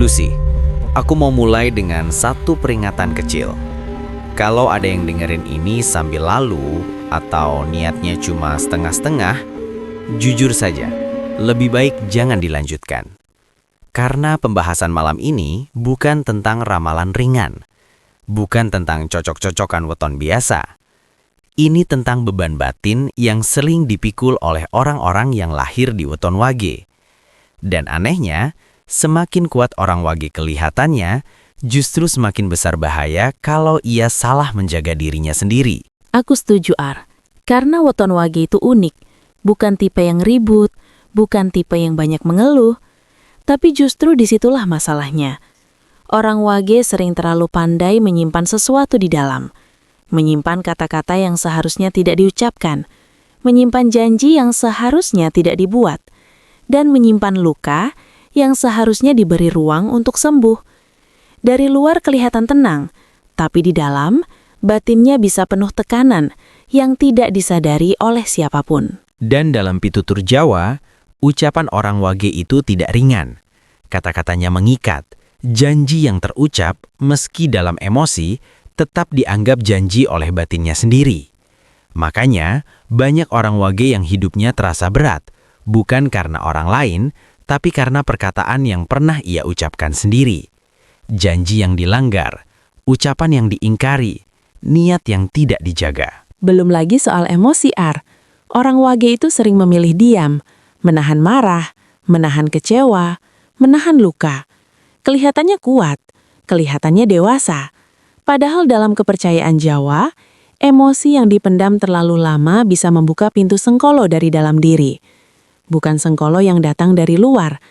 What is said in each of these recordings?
Lucy, aku mau mulai dengan satu peringatan kecil. Kalau ada yang dengerin ini sambil lalu atau niatnya cuma setengah-setengah, jujur saja, lebih baik jangan dilanjutkan. Karena pembahasan malam ini bukan tentang ramalan ringan, bukan tentang cocok-cocokan weton biasa. Ini tentang beban batin yang sering dipikul oleh orang-orang yang lahir di weton Wage. Dan anehnya, semakin kuat orang Wage kelihatannya, justru semakin besar bahaya kalau ia salah menjaga dirinya sendiri. Aku setuju, Ar. Karena weton Wage itu unik. Bukan tipe yang ribut, bukan tipe yang banyak mengeluh. Tapi justru disitulah masalahnya. Orang Wage sering terlalu pandai menyimpan sesuatu di dalam. Menyimpan kata-kata yang seharusnya tidak diucapkan. Menyimpan janji yang seharusnya tidak dibuat. Dan menyimpan luka yang seharusnya diberi ruang untuk sembuh. Dari luar kelihatan tenang, tapi di dalam, batinnya bisa penuh tekanan yang tidak disadari oleh siapapun. Dan dalam pitutur Jawa, ucapan orang Wage itu tidak ringan. Kata-katanya mengikat, janji yang terucap meski dalam emosi tetap dianggap janji oleh batinnya sendiri. Makanya, banyak orang Wage yang hidupnya terasa berat, bukan karena orang lain, tapi karena perkataan yang pernah ia ucapkan sendiri. Janji yang dilanggar, ucapan yang diingkari, niat yang tidak dijaga. Belum lagi soal emosi, Ar. Orang Wage itu sering memilih diam, menahan marah, menahan kecewa, menahan luka. Kelihatannya kuat, kelihatannya dewasa. Padahal dalam kepercayaan Jawa, emosi yang dipendam terlalu lama bisa membuka pintu sengkolo dari dalam diri. Bukan sengkolo yang datang dari luar,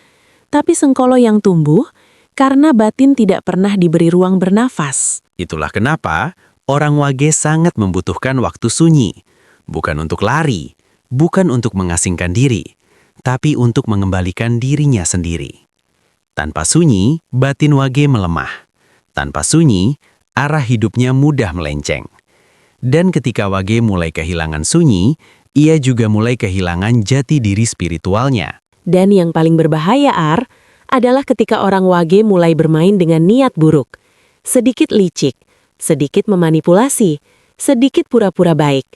tapi sengkolo yang tumbuh karena batin tidak pernah diberi ruang bernafas. Itulah kenapa orang Wage sangat membutuhkan waktu sunyi. Bukan untuk lari, bukan untuk mengasingkan diri, tapi untuk mengembalikan dirinya sendiri. Tanpa sunyi, batin Wage melemah. Tanpa sunyi, arah hidupnya mudah melenceng. Dan ketika Wage mulai kehilangan sunyi, ia juga mulai kehilangan jati diri spiritualnya. Dan yang paling berbahaya, Ar, adalah ketika orang Wage mulai bermain dengan niat buruk. Sedikit licik, sedikit memanipulasi, sedikit pura-pura baik.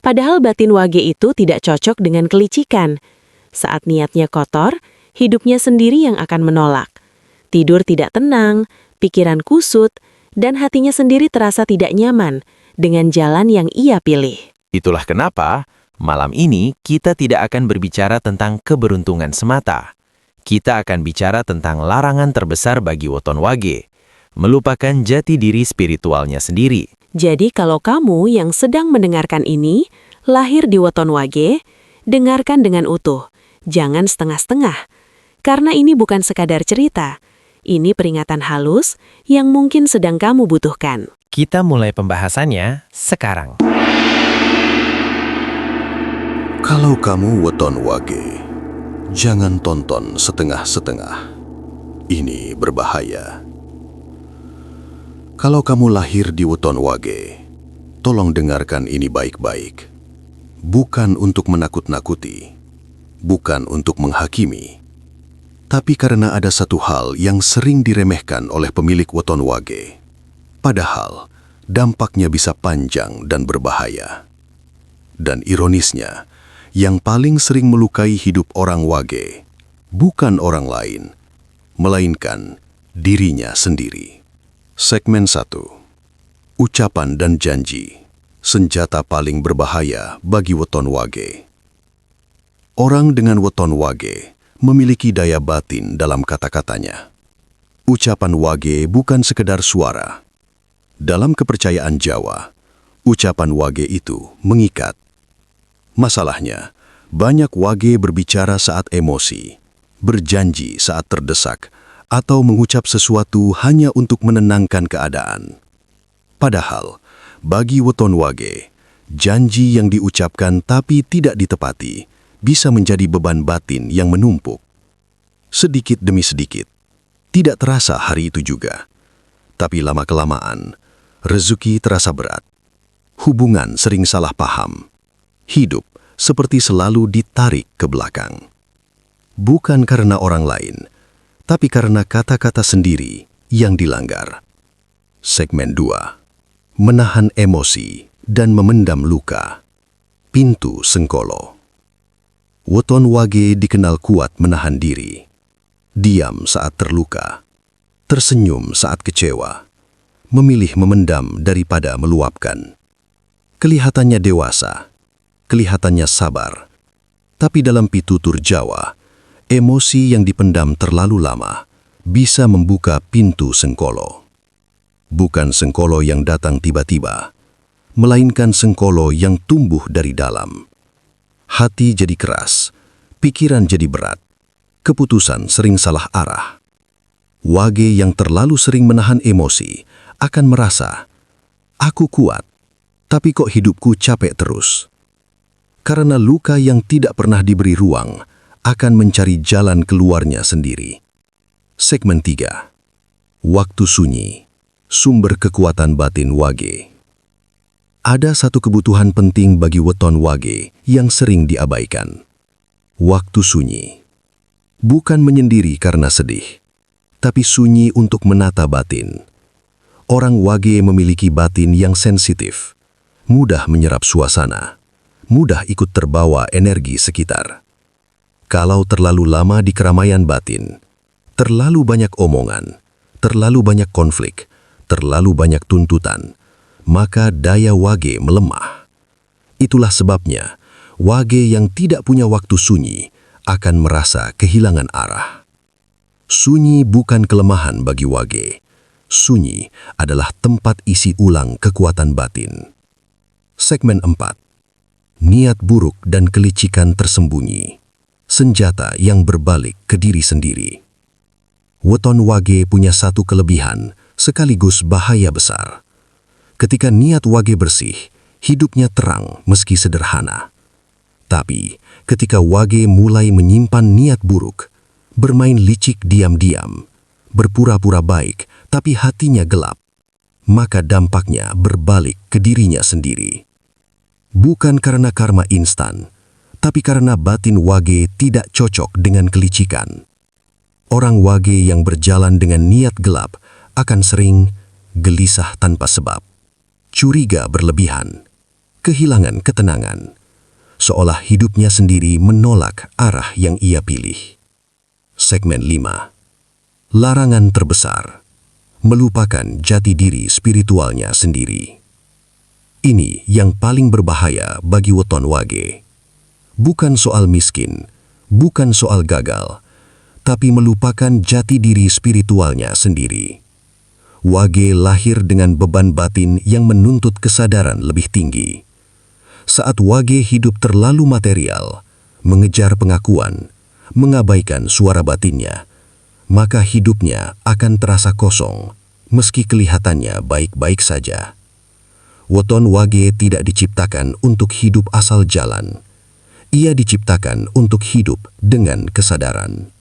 Padahal batin Wage itu tidak cocok dengan kelicikan. Saat niatnya kotor, hidupnya sendiri yang akan menolak. Tidur tidak tenang, pikiran kusut, dan hatinya sendiri terasa tidak nyaman dengan jalan yang ia pilih. Itulah kenapa malam ini kita tidak akan berbicara tentang keberuntungan semata. Kita akan bicara tentang larangan terbesar bagi weton Wage, melupakan jati diri spiritualnya sendiri. Jadi kalau kamu yang sedang mendengarkan ini, lahir di weton Wage, dengarkan dengan utuh, jangan setengah-setengah. Karena ini bukan sekadar cerita, ini peringatan halus yang mungkin sedang kamu butuhkan. Kita mulai pembahasannya sekarang. Kalau kamu weton Wage, jangan tonton setengah-setengah. Ini berbahaya. Kalau kamu lahir di weton Wage, tolong dengarkan ini baik-baik. Bukan untuk menakut-nakuti, bukan untuk menghakimi, tapi karena ada satu hal yang sering diremehkan oleh pemilik weton Wage. Padahal, dampaknya bisa panjang dan berbahaya. Dan ironisnya, yang paling sering melukai hidup orang Wage, bukan orang lain, melainkan dirinya sendiri. Segmen 1. Ucapan dan janji, senjata paling berbahaya bagi weton Wage. Orang dengan weton Wage memiliki daya batin dalam kata-katanya. Ucapan Wage bukan sekedar suara. Dalam kepercayaan Jawa, ucapan Wage itu mengikat. Masalahnya, banyak Wage berbicara saat emosi, berjanji saat terdesak, atau mengucap sesuatu hanya untuk menenangkan keadaan. Padahal, bagi weton Wage, janji yang diucapkan tapi tidak ditepati bisa menjadi beban batin yang menumpuk. Sedikit demi sedikit, tidak terasa hari itu juga. Tapi lama-kelamaan, rezeki terasa berat. Hubungan sering salah paham. Hidup seperti selalu ditarik ke belakang. Bukan karena orang lain, tapi karena kata-kata sendiri yang dilanggar. Segmen 2. Menahan emosi dan memendam luka. Pintu Sengkolo. Weton Wage dikenal kuat menahan diri. Diam saat terluka. Tersenyum saat kecewa. Memilih memendam daripada meluapkan. Kelihatannya dewasa. Kelihatannya sabar. Tapi dalam pitutur Jawa, emosi yang dipendam terlalu lama bisa membuka pintu sengkolo. Bukan sengkolo yang datang tiba-tiba, melainkan sengkolo yang tumbuh dari dalam. Hati jadi keras, pikiran jadi berat, keputusan sering salah arah. Wage yang terlalu sering menahan emosi akan merasa, "Aku kuat, tapi kok hidupku capek terus?" Karena luka yang tidak pernah diberi ruang akan mencari jalan keluarnya sendiri. Segmen 3. Waktu sunyi. Sumber kekuatan batin Wage. Ada satu kebutuhan penting bagi weton Wage yang sering diabaikan. Waktu sunyi. Bukan menyendiri karena sedih, tapi sunyi untuk menata batin. Orang Wage memiliki batin yang sensitif, mudah menyerap suasana, mudah ikut terbawa energi sekitar. Kalau terlalu lama di keramaian batin, terlalu banyak omongan, terlalu banyak konflik, terlalu banyak tuntutan, maka daya Wage melemah. Itulah sebabnya, Wage yang tidak punya waktu sunyi akan merasa kehilangan arah. Sunyi bukan kelemahan bagi Wage. Sunyi adalah tempat isi ulang kekuatan batin. Segmen 4. Niat buruk dan kelicikan tersembunyi. Senjata yang berbalik ke diri sendiri. Weton Wage punya satu kelebihan sekaligus bahaya besar. Ketika niat Wage bersih, hidupnya terang meski sederhana. Tapi ketika Wage mulai menyimpan niat buruk, bermain licik diam-diam, berpura-pura baik tapi hatinya gelap, maka dampaknya berbalik ke dirinya sendiri. Bukan karena karma instan, tapi karena batin Wage tidak cocok dengan kelicikan. Orang Wage yang berjalan dengan niat gelap akan sering gelisah tanpa sebab, curiga berlebihan, kehilangan ketenangan, seolah hidupnya sendiri menolak arah yang ia pilih. Segmen 5. Larangan terbesar. Melupakan jati diri spiritualnya sendiri. Ini yang paling berbahaya bagi weton Wage. Bukan soal miskin, bukan soal gagal, tapi melupakan jati diri spiritualnya sendiri. Wage lahir dengan beban batin yang menuntut kesadaran lebih tinggi. Saat Wage hidup terlalu material, mengejar pengakuan, mengabaikan suara batinnya, maka hidupnya akan terasa kosong, meski kelihatannya baik-baik saja. Weton Wage tidak diciptakan untuk hidup asal jalan. Ia diciptakan untuk hidup dengan kesadaran.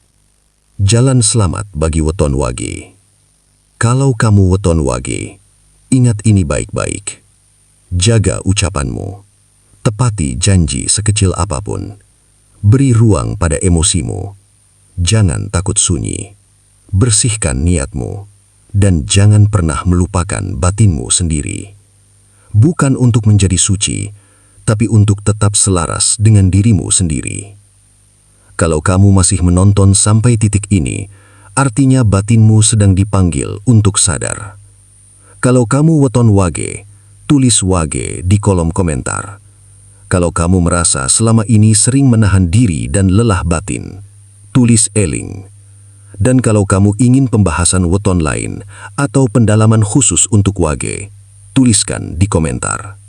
Jalan selamat bagi weton Wage. Kalau kamu weton Wage, ingat ini baik-baik. Jaga ucapanmu. Tepati janji sekecil apapun. Beri ruang pada emosimu. Jangan takut sunyi. Bersihkan niatmu. Dan jangan pernah melupakan batinmu sendiri. Bukan untuk menjadi suci, tapi untuk tetap selaras dengan dirimu sendiri. Kalau kamu masih menonton sampai titik ini, artinya batinmu sedang dipanggil untuk sadar. Kalau kamu weton Wage, tulis Wage di kolom komentar. Kalau kamu merasa selama ini sering menahan diri dan lelah batin, tulis Eling. Dan kalau kamu ingin pembahasan weton lain atau pendalaman khusus untuk Wage, tuliskan di komentar.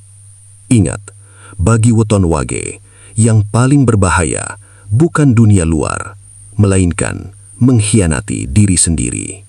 Ingat, bagi weton Wage, yang paling berbahaya bukan dunia luar, melainkan mengkhianati diri sendiri.